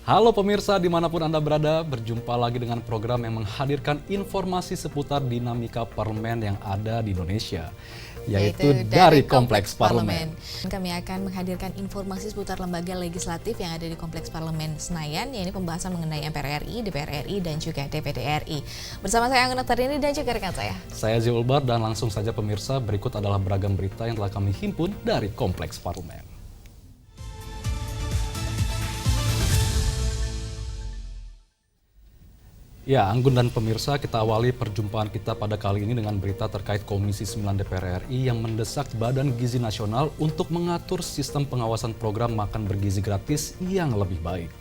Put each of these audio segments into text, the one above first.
Halo pemirsa dimanapun Anda berada, berjumpa lagi dengan program yang menghadirkan informasi seputar dinamika parlemen yang ada di Indonesia, yaitu dari Kompleks Parlemen. Kami akan menghadirkan informasi seputar lembaga legislatif yang ada di Kompleks Parlemen Senayan, yaitu pembahasan mengenai MPR RI, DPR RI, dan juga DPD RI. Bersama saya Anggun Natarini dan juga rekan saya. Saya Zulbar dan langsung saja pemirsa, berikut adalah beragam berita yang telah kami himpun dari Kompleks Parlemen. Ya, Anggun dan pemirsa, kita awali perjumpaan kita pada kali ini dengan berita terkait Komisi 9 DPR RI yang mendesak Badan Gizi Nasional untuk mengatur sistem pengawasan program makan bergizi gratis yang lebih baik.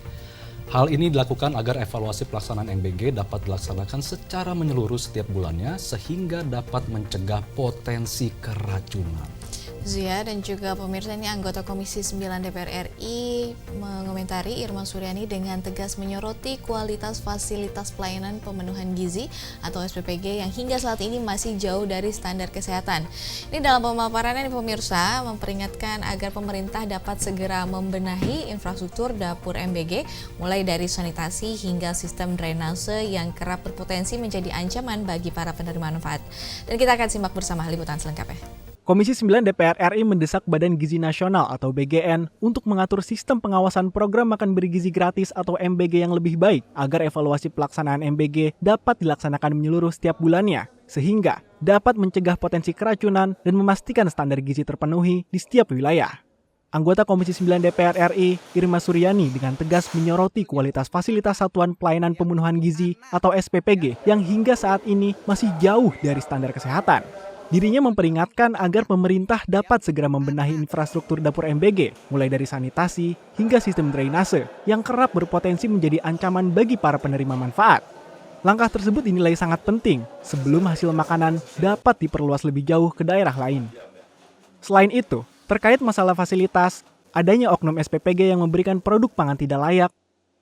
Hal ini dilakukan agar evaluasi pelaksanaan MBG dapat dilaksanakan secara menyeluruh setiap bulannya sehingga dapat mencegah potensi keracunan. Zia dan juga pemirsa, ini anggota Komisi 9 DPR RI mengomentari Irma Suryani dengan tegas menyoroti kualitas fasilitas pelayanan pemenuhan gizi atau SPPG yang hingga saat ini masih jauh dari standar kesehatan. Ini dalam pemaparannya pemirsa memperingatkan agar pemerintah dapat segera membenahi infrastruktur dapur MBG mulai dari sanitasi hingga sistem drainase yang kerap berpotensi menjadi ancaman bagi para penerima manfaat. Dan kita akan simak bersama liputan selengkapnya. Komisi 9 DPR RI mendesak Badan Gizi Nasional atau BGN untuk mengatur sistem pengawasan program makan bergizi gratis atau MBG yang lebih baik agar evaluasi pelaksanaan MBG dapat dilaksanakan menyeluruh setiap bulannya, sehingga dapat mencegah potensi keracunan dan memastikan standar gizi terpenuhi di setiap wilayah. Anggota Komisi 9 DPR RI, Irma Suryani dengan tegas menyoroti kualitas fasilitas Satuan Pelayanan Pemenuhan Gizi atau SPPG yang hingga saat ini masih jauh dari standar kesehatan. Dirinya memperingatkan agar pemerintah dapat segera membenahi infrastruktur dapur MBG, mulai dari sanitasi hingga sistem drainase yang kerap berpotensi menjadi ancaman bagi para penerima manfaat. Langkah tersebut dinilai sangat penting sebelum hasil makanan dapat diperluas lebih jauh ke daerah lain. Selain itu, terkait masalah fasilitas, adanya oknum SPPG yang memberikan produk pangan tidak layak,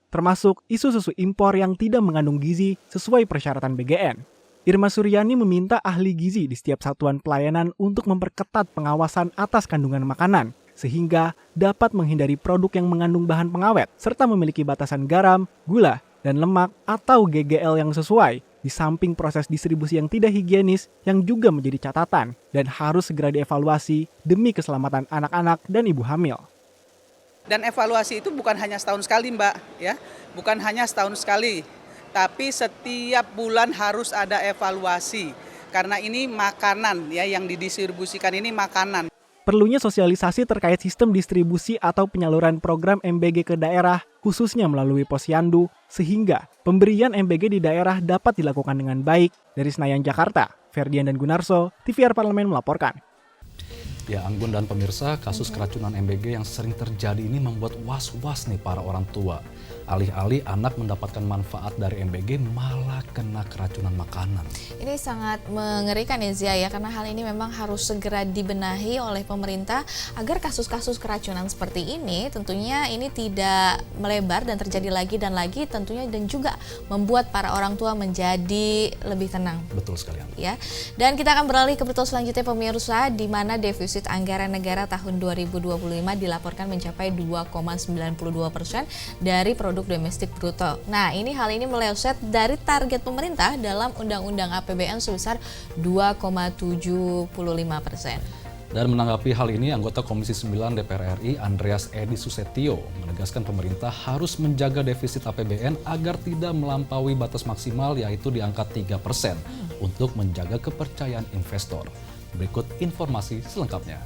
termasuk isu susu impor yang tidak mengandung gizi sesuai persyaratan BGN. Irma Suryani meminta ahli gizi di setiap satuan pelayanan untuk memperketat pengawasan atas kandungan makanan, sehingga dapat menghindari produk yang mengandung bahan pengawet, serta memiliki batasan garam, gula, dan lemak atau GGL yang sesuai, di samping proses distribusi yang tidak higienis yang juga menjadi catatan dan harus segera dievaluasi demi keselamatan anak-anak dan ibu hamil. Dan evaluasi itu bukan hanya setahun sekali, Mbak, ya, bukan hanya setahun sekali. Tapi setiap bulan harus ada evaluasi karena ini makanan ya yang didistribusikan ini makanan. Perlunya sosialisasi terkait sistem distribusi atau penyaluran program MBG ke daerah khususnya melalui Posyandu sehingga pemberian MBG di daerah dapat dilakukan dengan baik. Dari Senayan, Jakarta, Ferdian dan Gunarso, TVR Parlemen melaporkan. Ya, Anggun dan pemirsa, kasus keracunan MBG yang sering terjadi ini membuat was-was nih para orang tua. Alih-alih anak mendapatkan manfaat dari MBG malah kena keracunan makanan. Ini sangat mengerikan ya Zia ya, karena hal ini memang harus segera dibenahi oleh pemerintah agar kasus-kasus keracunan seperti ini tentunya ini tidak melebar dan terjadi lagi dan lagi tentunya, dan juga membuat para orang tua menjadi lebih tenang. Betul sekali. Ya. Dan kita akan beralih ke berita selanjutnya pemirsa, di mana defisit anggaran negara tahun 2025 dilaporkan mencapai 2,92% dari produk domestik bruto. Nah, hal ini meleset dari target pemerintah dalam Undang-Undang APBN sebesar 2,75%. Dan menanggapi hal ini, anggota Komisi 9 DPR RI Andreas Edi Susetio menegaskan pemerintah harus menjaga defisit APBN agar tidak melampaui batas maksimal yaitu di angka 3% untuk menjaga kepercayaan investor. Berikut informasi selengkapnya.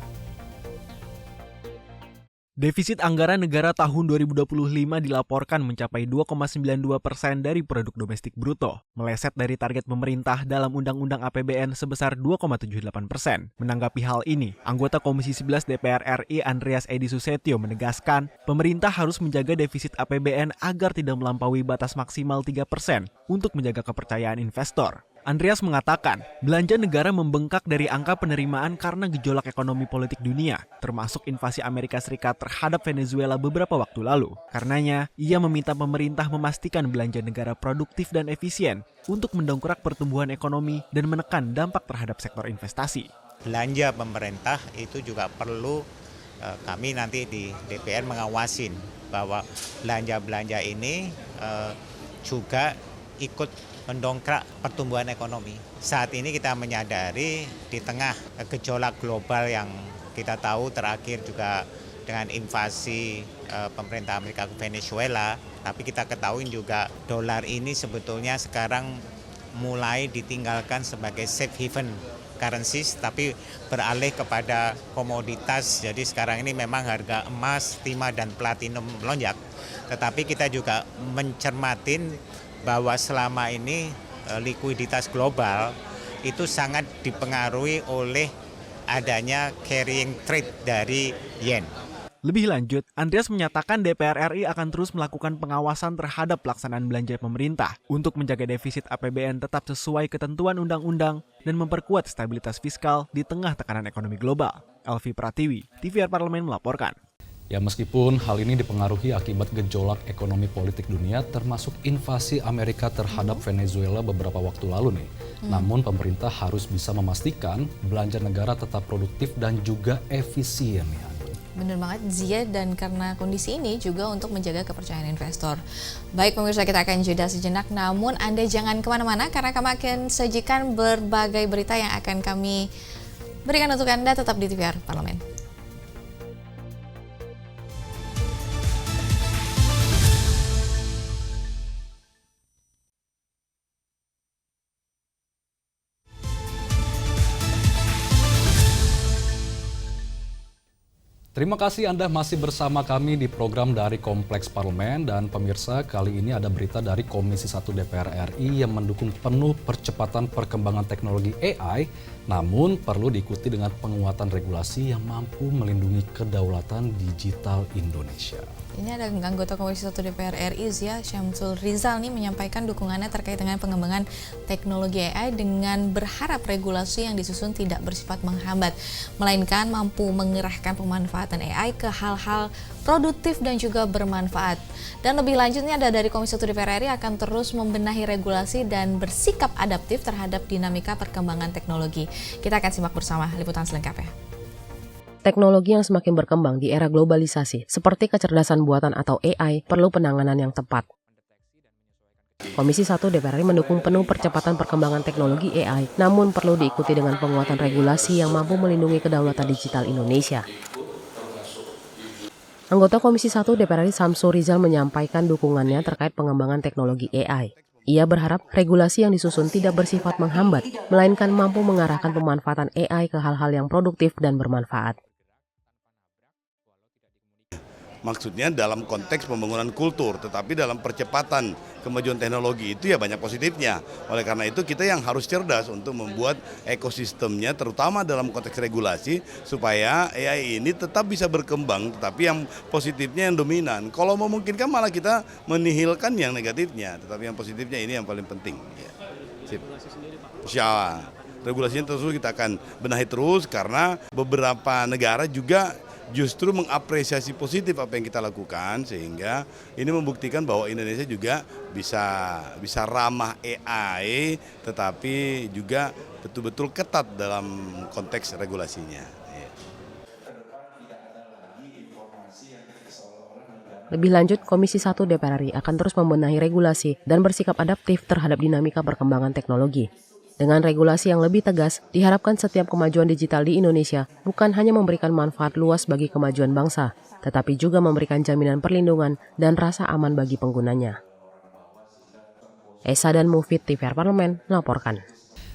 Defisit anggaran negara tahun 2025 dilaporkan mencapai 2,92% dari produk domestik bruto, meleset dari target pemerintah dalam Undang-Undang APBN sebesar 2,78%. Menanggapi hal ini, anggota Komisi 11 DPR RI Andreas Edi Susetio menegaskan, pemerintah harus menjaga defisit APBN agar tidak melampaui batas maksimal 3% untuk menjaga kepercayaan investor. Andreas mengatakan, belanja negara membengkak dari angka penerimaan karena gejolak ekonomi politik dunia, termasuk invasi Amerika Serikat terhadap Venezuela beberapa waktu lalu. Karenanya, ia meminta pemerintah memastikan belanja negara produktif dan efisien untuk mendongkrak pertumbuhan ekonomi dan menekan dampak terhadap sektor investasi. Belanja pemerintah itu juga perlu kami nanti di DPR mengawasin bahwa belanja-belanja ini juga ikut mendongkrak pertumbuhan ekonomi. Saat ini kita menyadari di tengah gejolak global yang kita tahu terakhir juga dengan invasi pemerintah Amerika ke Venezuela, tapi kita ketahui juga dolar ini sebetulnya sekarang mulai ditinggalkan sebagai safe haven currencies, tapi beralih kepada komoditas. Jadi sekarang ini memang harga emas, timah, dan platinum melonjak. Tetapi kita juga mencermatin bahwa selama ini likuiditas global itu sangat dipengaruhi oleh adanya carrying trade dari yen. Lebih lanjut, Andreas menyatakan DPR RI akan terus melakukan pengawasan terhadap pelaksanaan belanja pemerintah untuk menjaga defisit APBN tetap sesuai ketentuan undang-undang dan memperkuat stabilitas fiskal di tengah tekanan ekonomi global. Elvi Pratiwi, TVR Parlemen melaporkan. Ya, meskipun hal ini dipengaruhi akibat gejolak ekonomi politik dunia termasuk invasi Amerika terhadap Venezuela beberapa waktu lalu nih. Namun pemerintah harus bisa memastikan belanja negara tetap produktif dan juga efisien ya. Bener banget Zia, dan karena kondisi ini juga untuk menjaga kepercayaan investor. Baik pemirsa, kita akan jeda sejenak, namun Anda jangan kemana-mana karena kami akan sajikan berbagai berita yang akan kami berikan untuk Anda, tetap di TVR Parlemen. Terima kasih Anda masih bersama kami di program dari Kompleks Parlemen, dan pemirsa, kali ini ada berita dari Komisi 1 DPR RI yang mendukung penuh percepatan perkembangan teknologi AI, namun perlu diikuti dengan penguatan regulasi yang mampu melindungi kedaulatan digital Indonesia. Ini ada anggota Komisi 1 DPR RI, Zia, Syamsul Rizal nih menyampaikan dukungannya terkait dengan pengembangan teknologi AI dengan berharap regulasi yang disusun tidak bersifat menghambat, melainkan mampu mengerahkan pemanfaatan AI ke hal-hal produktif dan juga bermanfaat. Dan lebih lanjutnya ada dari Komisi 1 DPR RI akan terus membenahi regulasi dan bersikap adaptif terhadap dinamika perkembangan teknologi. Kita akan simak bersama liputan selengkapnya. Teknologi yang semakin berkembang di era globalisasi, seperti kecerdasan buatan atau AI, perlu penanganan yang tepat. Komisi 1 DPR RI mendukung penuh percepatan perkembangan teknologi AI, namun perlu diikuti dengan penguatan regulasi yang mampu melindungi kedaulatan digital Indonesia. Anggota Komisi 1 DPR RI Syamsul Rizal menyampaikan dukungannya terkait pengembangan teknologi AI. Ia berharap regulasi yang disusun tidak bersifat menghambat, melainkan mampu mengarahkan pemanfaatan AI ke hal-hal yang produktif dan bermanfaat. Maksudnya dalam konteks pembangunan kultur, tetapi dalam percepatan kemajuan teknologi itu ya banyak positifnya. Oleh karena itu kita yang harus cerdas untuk membuat ekosistemnya, terutama dalam konteks regulasi, supaya AI ini tetap bisa berkembang, tetapi yang positifnya yang dominan. Kalau memungkinkan malah kita menihilkan yang negatifnya, tetapi yang positifnya ini yang paling penting. Ya. Sip. Insya regulasinya terus kita akan benahi terus, karena beberapa negara juga justru mengapresiasi positif apa yang kita lakukan, sehingga ini membuktikan bahwa Indonesia juga bisa ramah AI, tetapi juga betul-betul ketat dalam konteks regulasinya. Lebih lanjut, Komisi 1 DPR RI akan terus membenahi regulasi dan bersikap adaptif terhadap dinamika perkembangan teknologi. Dengan regulasi yang lebih tegas, diharapkan setiap kemajuan digital di Indonesia bukan hanya memberikan manfaat luas bagi kemajuan bangsa, tetapi juga memberikan jaminan perlindungan dan rasa aman bagi penggunanya. Esa dan Mufid, TVR Parlemen, melaporkan.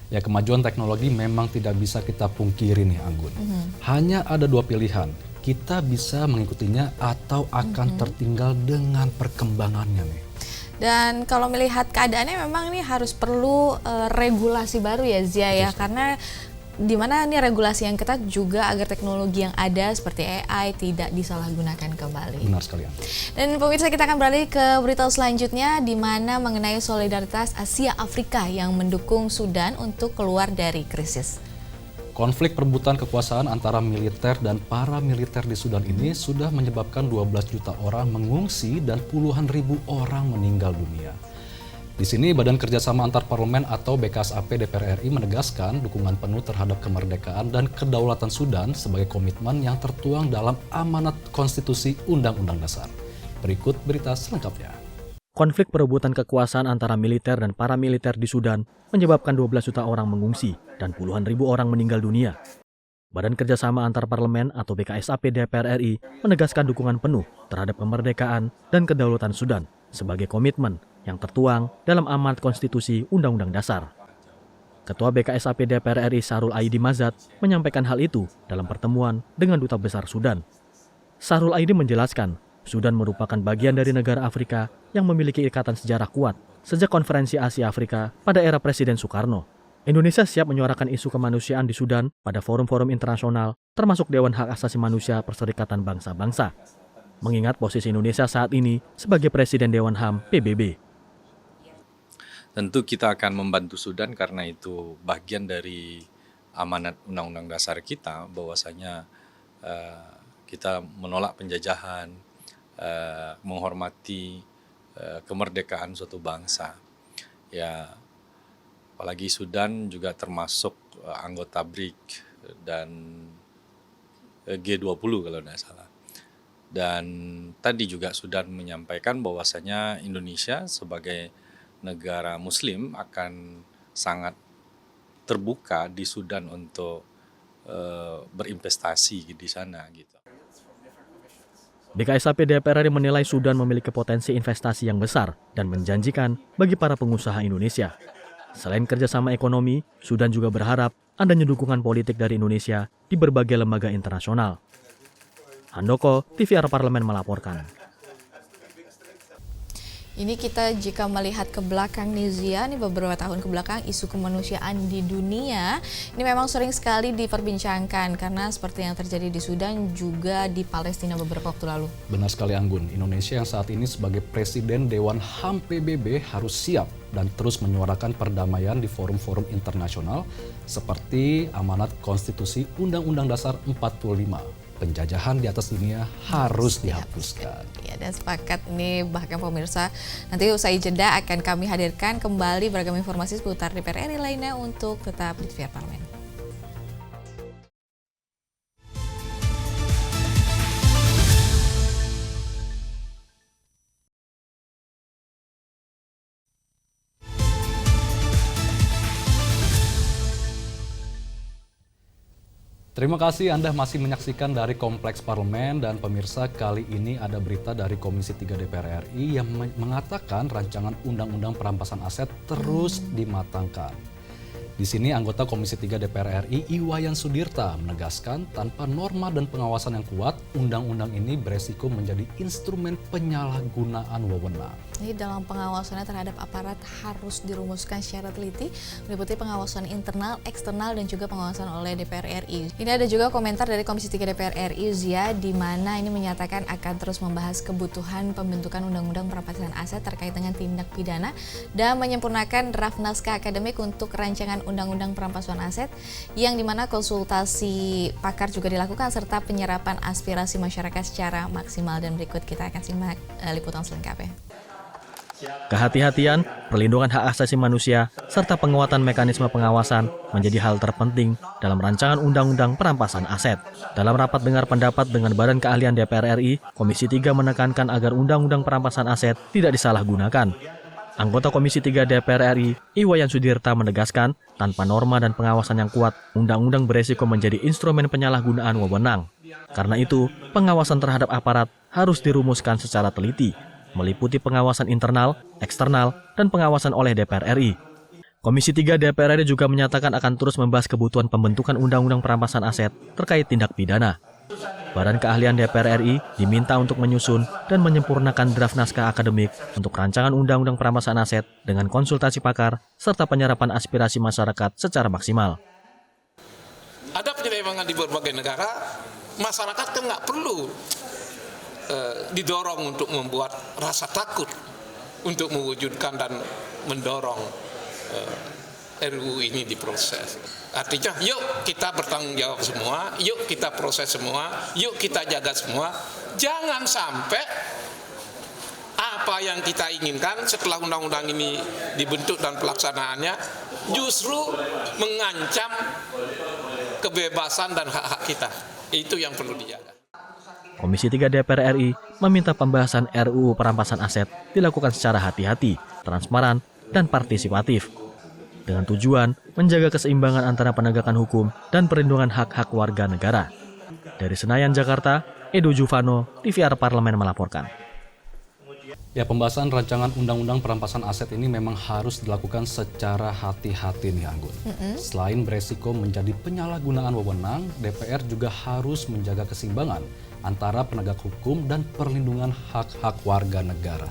Ya, kemajuan teknologi memang tidak bisa kita pungkiri nih, Anggun. Hanya ada dua pilihan, kita bisa mengikutinya atau akan tertinggal dengan perkembangannya nih. Dan kalau melihat keadaannya memang ini harus perlu regulasi baru ya Zia ya, karena di mana ini regulasi yang ketat juga agar teknologi yang ada seperti AI tidak disalahgunakan kembali. Benar sekali. Dan pemirsa, kita akan beralih ke berita selanjutnya di mana mengenai solidaritas Asia Afrika yang mendukung Sudan untuk keluar dari krisis. Konflik perebutan kekuasaan antara militer dan paramiliter di Sudan ini sudah menyebabkan 12 juta orang mengungsi dan puluhan ribu orang meninggal dunia. Di sini Badan Kerjasama Antar Parlemen atau BKSAP DPR RI menegaskan dukungan penuh terhadap kemerdekaan dan kedaulatan Sudan sebagai komitmen yang tertuang dalam amanat konstitusi Undang-Undang Dasar. Berikut berita selengkapnya. Konflik perebutan kekuasaan antara militer dan paramiliter di Sudan menyebabkan 12 juta orang mengungsi dan puluhan ribu orang meninggal dunia. Badan Kerjasama Antar Parlemen atau BKSAP DPR RI menegaskan dukungan penuh terhadap kemerdekaan dan kedaulatan Sudan sebagai komitmen yang tertuang dalam amanat konstitusi Undang-Undang Dasar. Ketua BKSAP DPR RI Sahrul Aidi Mazat menyampaikan hal itu dalam pertemuan dengan Duta Besar Sudan. Sahrul Aidi menjelaskan, Sudan merupakan bagian dari negara Afrika yang memiliki ikatan sejarah kuat sejak Konferensi Asia Afrika pada era Presiden Soekarno. Indonesia siap menyuarakan isu kemanusiaan di Sudan pada forum-forum internasional, termasuk Dewan Hak Asasi Manusia Perserikatan Bangsa-Bangsa. Mengingat posisi Indonesia saat ini sebagai Presiden Dewan HAM PBB. Tentu kita akan membantu Sudan karena itu bagian dari amanat Undang-Undang Dasar kita, bahwasanya kita menolak penjajahan, menghormati kemerdekaan suatu bangsa. Ya, apalagi Sudan juga termasuk anggota BRIC dan G20 kalau tidak salah. Dan tadi juga Sudan menyampaikan bahwasanya Indonesia sebagai negara Muslim akan sangat terbuka di Sudan untuk berinvestasi di sana gitu. BKSAP DPR RI menilai Sudan memiliki potensi investasi yang besar dan menjanjikan bagi para pengusaha Indonesia. Selain kerjasama ekonomi, Sudan juga berharap adanya dukungan politik dari Indonesia di berbagai lembaga internasional. Handoko, TVR Parlemen melaporkan. Ini kita jika melihat ke belakang nih Zia, ini beberapa tahun ke belakang isu kemanusiaan di dunia ini memang sering sekali diperbincangkan karena seperti yang terjadi di Sudan juga di Palestina beberapa waktu lalu. Benar sekali Anggun, Indonesia yang saat ini sebagai Presiden Dewan HAM PBB harus siap dan terus menyuarakan perdamaian di forum-forum internasional seperti amanat konstitusi Undang-Undang Dasar 45. Penjajahan di atas dunia harus dihapuskan. Ya, dan sepakat ini bahkan pemirsa, nanti usai jeda akan kami hadirkan kembali beragam informasi seputar DPR RI lainnya untuk tetap di TVR Parlemen. Terima kasih Anda masih menyaksikan dari Kompleks Parlemen dan pemirsa, kali ini ada berita dari Komisi 3 DPR RI yang mengatakan rancangan Undang-Undang Perampasan Aset terus dimatangkan. Di sini anggota Komisi 3 DPR RI Iwayan Sudirta menegaskan tanpa norma dan pengawasan yang kuat, undang-undang ini beresiko menjadi instrumen penyalahgunaan wewenang. Ini dalam pengawasannya terhadap aparat harus dirumuskan secara teliti, meliputi pengawasan internal, eksternal, dan juga pengawasan oleh DPR RI. Ini ada juga komentar dari Komisi 3 DPR RI, Zia, di mana ini menyatakan akan terus membahas kebutuhan pembentukan Undang-Undang Perampasan Aset terkait dengan tindak pidana dan menyempurnakan draft naskah akademik untuk rancangan Undang-Undang Perampasan Aset yang dimana konsultasi pakar juga dilakukan serta penyerapan aspirasi masyarakat secara maksimal. Dan berikut kita akan simak liputan selengkapnya. Kehati-hatian, perlindungan hak asasi manusia, serta penguatan mekanisme pengawasan menjadi hal terpenting dalam rancangan Undang-Undang Perampasan Aset. Dalam rapat dengar pendapat dengan Badan Keahlian DPR RI, Komisi 3 menekankan agar Undang-Undang Perampasan Aset tidak disalahgunakan. Anggota Komisi 3 DPR RI, Iwayan Sudirta menegaskan, tanpa norma dan pengawasan yang kuat, undang-undang beresiko menjadi instrumen penyalahgunaan wewenang. Karena itu, pengawasan terhadap aparat harus dirumuskan secara teliti, meliputi pengawasan internal, eksternal, dan pengawasan oleh DPR RI. Komisi 3 DPR RI juga menyatakan akan terus membahas kebutuhan pembentukan Undang-Undang Perampasan Aset terkait tindak pidana. Badan Keahlian DPR RI diminta untuk menyusun dan menyempurnakan draft naskah akademik untuk rancangan Undang-Undang Perampasan Aset dengan konsultasi pakar serta penyerapan aspirasi masyarakat secara maksimal. Ada penyelewengan di berbagai negara, masyarakat kan nggak perlu didorong untuk membuat rasa takut untuk mewujudkan dan mendorong RUU ini diproses. Artinya yuk kita bertanggung jawab semua, yuk kita proses semua, yuk kita jaga semua. Jangan sampai apa yang kita inginkan setelah undang-undang ini dibentuk dan pelaksanaannya justru mengancam kebebasan dan hak-hak kita. Itu yang perlu dijaga. Komisi 3 DPR RI meminta pembahasan RUU perampasan aset dilakukan secara hati-hati, transparan, dan partisipatif, dengan tujuan menjaga keseimbangan antara penegakan hukum dan perlindungan hak-hak warga negara. Dari Senayan, Jakarta, Edo Juvano, TVR Parlemen melaporkan. Ya, pembahasan rancangan undang-undang perampasan aset ini memang harus dilakukan secara hati-hati nih, Anggun. Selain beresiko menjadi penyalahgunaan wewenang, DPR juga harus menjaga keseimbangan antara penegak hukum dan perlindungan hak-hak warga negara.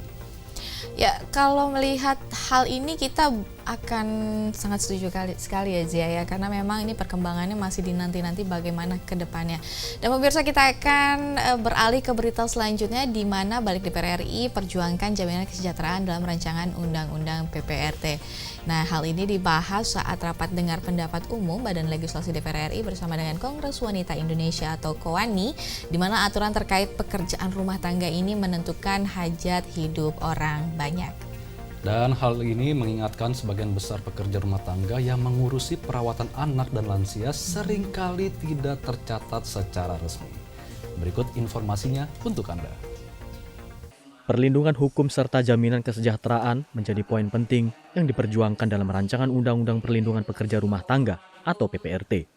Ya, kalau melihat hal ini kita akan sangat setuju sekali ya Zia ya, karena memang ini perkembangannya masih dinanti-nanti bagaimana ke depannya. Dan pemirsa, kita akan beralih ke berita selanjutnya di mana Balik DPR RI perjuangkan jaminan kesejahteraan dalam rancangan undang-undang PPRT. Nah, hal ini dibahas saat rapat dengar pendapat umum Badan Legislasi DPR RI bersama dengan Kongres Wanita Indonesia atau KOWANI, di mana aturan terkait pekerjaan rumah tangga ini menentukan hajat hidup orang banyak. Dan hal ini mengingatkan sebagian besar pekerja rumah tangga yang mengurusi perawatan anak dan lansia seringkali tidak tercatat secara resmi. Berikut informasinya untuk Anda. Perlindungan hukum serta jaminan kesejahteraan menjadi poin penting yang diperjuangkan dalam rancangan Undang-Undang Perlindungan Pekerja Rumah Tangga atau PPRT.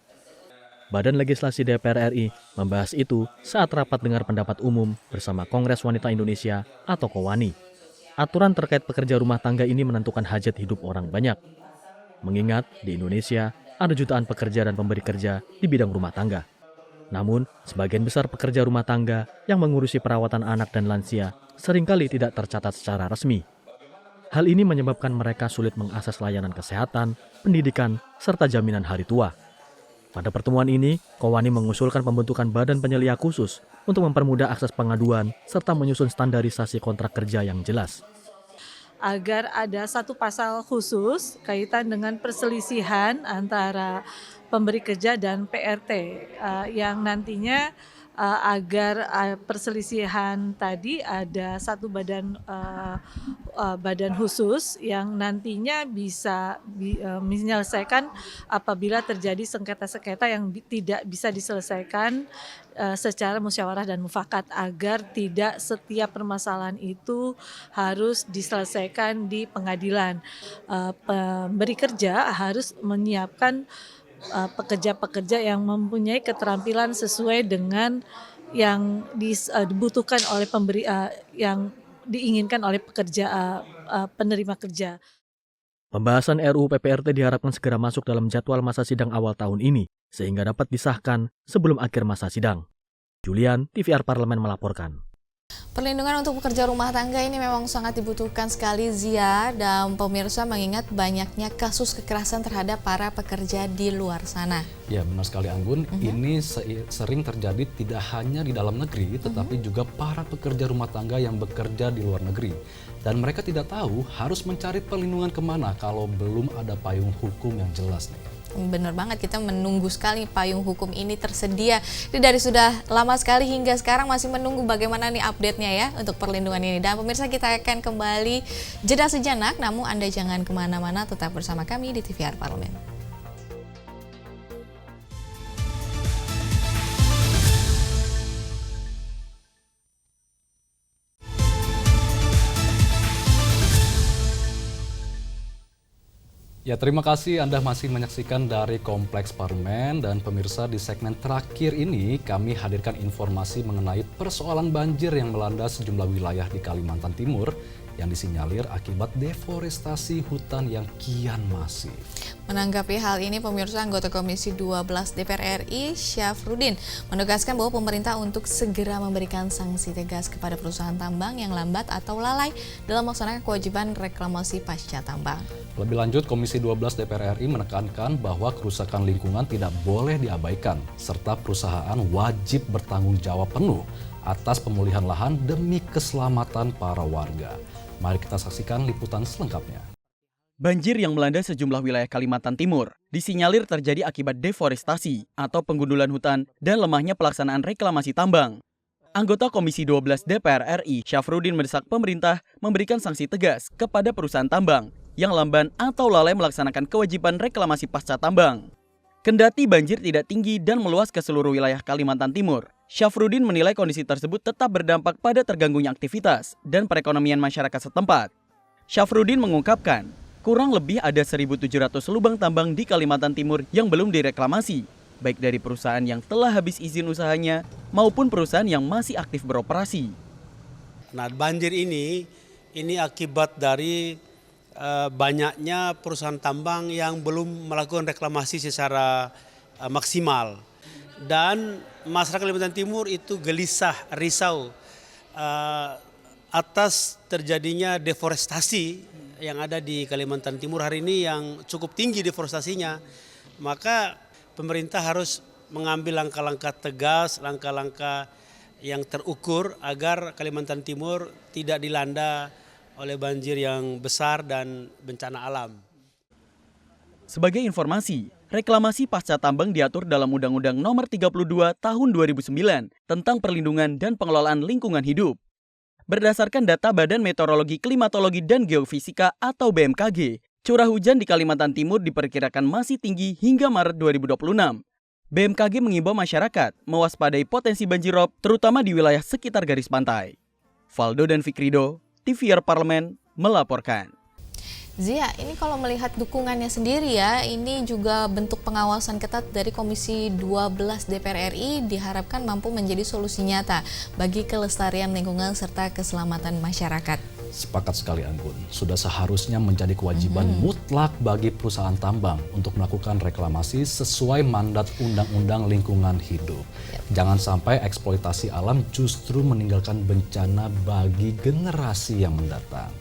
Badan Legislasi DPR RI membahas itu saat rapat dengar pendapat umum bersama Kongres Wanita Indonesia atau KOWANI. Aturan terkait pekerja rumah tangga ini menentukan hajat hidup orang banyak. Mengingat di Indonesia ada jutaan pekerja dan pemberi kerja di bidang rumah tangga. Namun, sebagian besar pekerja rumah tangga yang mengurusi perawatan anak dan lansia seringkali tidak tercatat secara resmi. Hal ini menyebabkan mereka sulit mengakses layanan kesehatan, pendidikan, serta jaminan hari tua. Pada pertemuan ini, KOWANI mengusulkan pembentukan badan penyelia khusus untuk mempermudah akses pengaduan serta menyusun standarisasi kontrak kerja yang jelas. Agar ada satu pasal khusus kaitan dengan perselisihan antara pemberi kerja dan PRT yang nantinya agar perselisihan tadi ada satu badan khusus yang nantinya bisa menyelesaikan apabila terjadi sengketa-sengketa yang tidak bisa diselesaikan secara musyawarah dan mufakat, agar tidak setiap permasalahan itu harus diselesaikan di pengadilan. Pemberi kerja harus menyiapkan pekerja-pekerja yang mempunyai keterampilan sesuai dengan yang dibutuhkan oleh pemberi, yang diinginkan oleh penerima kerja. Pembahasan RUU PPRT diharapkan segera masuk dalam jadwal masa sidang awal tahun ini, sehingga dapat disahkan sebelum akhir masa sidang. Julian, TVR Parlemen melaporkan. Perlindungan untuk pekerja rumah tangga ini memang sangat dibutuhkan sekali Zia, dan pemirsa mengingat banyaknya kasus kekerasan terhadap para pekerja di luar sana. Ya, benar sekali Anggun. Ini sering terjadi tidak hanya di dalam negeri, tetapi juga para pekerja rumah tangga yang bekerja di luar negeri. Dan mereka tidak tahu harus mencari perlindungan kemana kalau belum ada payung hukum yang jelas nih. Benar banget, kita menunggu sekali payung hukum ini tersedia. Ini dari sudah lama sekali hingga sekarang masih menunggu bagaimana nih update-nya ya untuk perlindungan ini. Dan pemirsa, kita akan kembali jeda sejenak, namun Anda jangan kemana-mana, tetap bersama kami di TVR Parlemen. Ya, terima kasih Anda masih menyaksikan dari Kompleks Parlemen, dan pemirsa, di segmen terakhir ini kami hadirkan informasi mengenai persoalan banjir yang melanda sejumlah wilayah di Kalimantan Timur yang disinyalir akibat deforestasi hutan yang kian masif. Menanggapi hal ini, pemirsa, anggota Komisi 12 DPR RI, Syafruddin, menegaskan bahwa pemerintah untuk segera memberikan sanksi tegas kepada perusahaan tambang yang lambat atau lalai dalam melaksanakan kewajiban reklamasi pasca tambang. Lebih lanjut, Komisi 12 DPR RI menekankan bahwa kerusakan lingkungan tidak boleh diabaikan, serta perusahaan wajib bertanggung jawab penuh atas pemulihan lahan demi keselamatan para warga. Mari kita saksikan liputan selengkapnya. Banjir yang melanda sejumlah wilayah Kalimantan Timur disinyalir terjadi akibat deforestasi atau penggundulan hutan dan lemahnya pelaksanaan reklamasi tambang. Anggota Komisi 12 DPR RI, Syafruddin mendesak pemerintah memberikan sanksi tegas kepada perusahaan tambang yang lamban atau lalai melaksanakan kewajiban reklamasi pasca tambang. Kendati banjir tidak tinggi dan meluas ke seluruh wilayah Kalimantan Timur, Syafruddin menilai kondisi tersebut tetap berdampak pada terganggunya aktivitas dan perekonomian masyarakat setempat. Syafruddin mengungkapkan, kurang lebih ada 1.700 lubang tambang di Kalimantan Timur yang belum direklamasi, baik dari perusahaan yang telah habis izin usahanya maupun perusahaan yang masih aktif beroperasi. Nah, banjir ini akibat dari banyaknya perusahaan tambang yang belum melakukan reklamasi secara maksimal. Dan masyarakat Kalimantan Timur itu gelisah, risau atas terjadinya deforestasi yang ada di Kalimantan Timur hari ini yang cukup tinggi deforestasinya. Maka pemerintah harus mengambil langkah-langkah tegas, langkah-langkah yang terukur agar Kalimantan Timur tidak dilanda oleh banjir yang besar dan bencana alam. Sebagai informasi, reklamasi pasca tambang diatur dalam Undang-Undang Nomor 32 Tahun 2009 tentang perlindungan dan pengelolaan lingkungan hidup. Berdasarkan data Badan Meteorologi, Klimatologi, dan Geofisika atau BMKG, curah hujan di Kalimantan Timur diperkirakan masih tinggi hingga Maret 2026. BMKG mengimbau masyarakat mewaspadai potensi banjirop terutama di wilayah sekitar garis pantai. Valdo dan Fikrido, TVR Parlemen melaporkan. Zia, ini kalau melihat dukungannya sendiri ya, ini juga bentuk pengawasan ketat dari Komisi 12 DPR RI diharapkan mampu menjadi solusi nyata bagi kelestarian lingkungan serta keselamatan masyarakat. Sepakat sekali Anggun, sudah seharusnya menjadi kewajiban mutlak bagi perusahaan tambang untuk melakukan reklamasi sesuai mandat Undang-Undang Lingkungan Hidup. Jangan sampai eksploitasi alam justru meninggalkan bencana bagi generasi yang mendatang.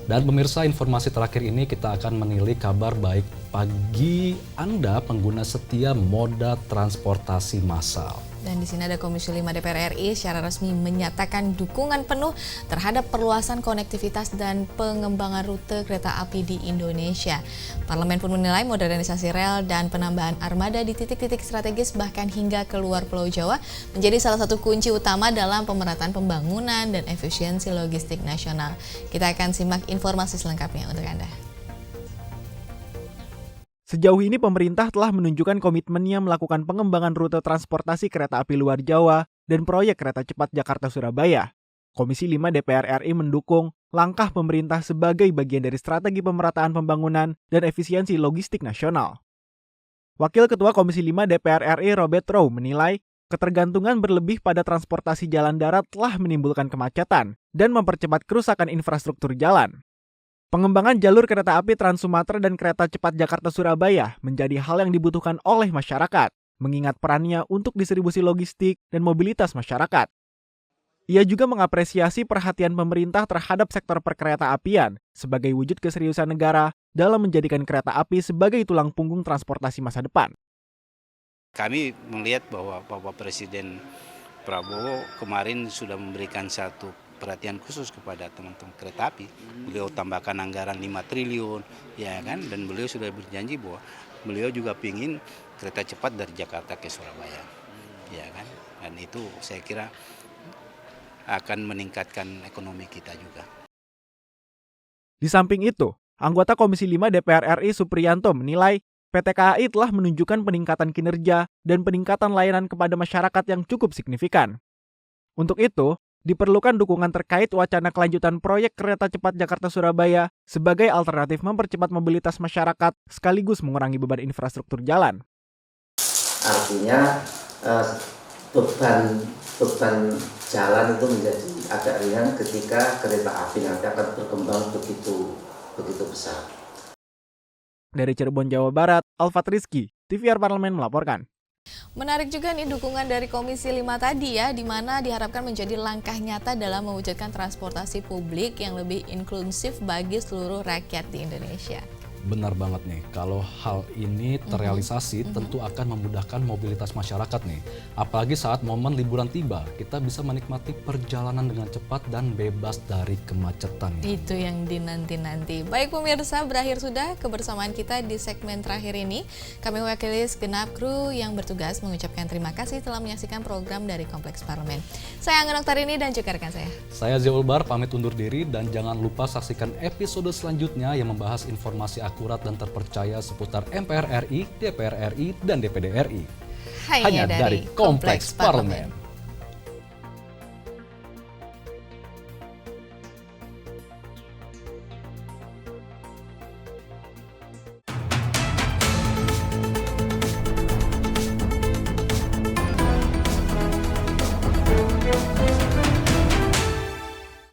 Dan pemirsa, informasi terakhir ini kita akan menilik kabar baik bagi Anda pengguna setia moda transportasi massal. Dan di sini ada Komisi 5 DPR RI secara resmi menyatakan dukungan penuh terhadap perluasan konektivitas dan pengembangan rute kereta api di Indonesia. Parlemen pun menilai modernisasi rel dan penambahan armada di titik-titik strategis bahkan hingga keluar Pulau Jawa menjadi salah satu kunci utama dalam pemerataan pembangunan dan efisiensi logistik nasional. Kita akan simak informasi selengkapnya untuk Anda. Sejauh ini pemerintah telah menunjukkan komitmennya melakukan pengembangan rute transportasi kereta api luar Jawa dan proyek kereta cepat Jakarta-Surabaya. Komisi 5 DPR RI mendukung langkah pemerintah sebagai bagian dari strategi pemerataan pembangunan dan efisiensi logistik nasional. Wakil Ketua Komisi 5 DPR RI Robert Rowe menilai ketergantungan berlebih pada transportasi jalan darat telah menimbulkan kemacetan dan mempercepat kerusakan infrastruktur jalan. Pengembangan jalur kereta api Trans Sumatera dan kereta cepat Jakarta-Surabaya menjadi hal yang dibutuhkan oleh masyarakat, mengingat perannya untuk distribusi logistik dan mobilitas masyarakat. Ia juga mengapresiasi perhatian pemerintah terhadap sektor perkereta-apian sebagai wujud keseriusan negara dalam menjadikan kereta api sebagai tulang punggung transportasi masa depan. Kami melihat bahwa Bapak Presiden Prabowo kemarin sudah memberikan satu perhatian khusus kepada teman-teman kereta api. Beliau tambahkan anggaran 5 triliun, ya kan? Dan beliau sudah berjanji bahwa beliau juga ingin kereta cepat dari Jakarta ke Surabaya, ya kan? Dan itu saya kira akan meningkatkan ekonomi kita juga. Di samping itu, anggota Komisi 5 DPR RI Supriyanto menilai PT KAI telah menunjukkan peningkatan kinerja dan peningkatan layanan kepada masyarakat yang cukup signifikan. Untuk itu, diperlukan dukungan terkait wacana kelanjutan proyek kereta cepat Jakarta-Surabaya sebagai alternatif mempercepat mobilitas masyarakat sekaligus mengurangi beban infrastruktur jalan. Artinya beban jalan itu menjadi agak ringan ketika kereta api nanti akan berkembang begitu besar. Dari Cirebon, Jawa Barat, Alfat Rizky, TVR Parlemen melaporkan. Menarik juga nih dukungan dari Komisi 5 tadi ya, di mana diharapkan menjadi langkah nyata dalam mewujudkan transportasi publik yang lebih inklusif bagi seluruh rakyat di Indonesia. Benar banget nih, kalau hal ini terrealisasi tentu akan memudahkan mobilitas masyarakat nih. Apalagi saat momen liburan tiba, kita bisa menikmati perjalanan dengan cepat dan bebas dari kemacetan. Itu yang dinanti-nanti. Baik pemirsa, berakhir sudah kebersamaan kita di segmen terakhir ini. Kami mewakili segenap kru yang bertugas mengucapkan terima kasih telah menyaksikan program dari Kompleks Parlemen. Saya Angga Noktarini dan juga rekan saya. Saya Zia Ulbar pamit undur diri dan jangan lupa saksikan episode selanjutnya yang membahas informasi akurat dan terpercaya seputar MPR RI, DPR RI, dan DPD RI. Hanya dari Kompleks Parlemen.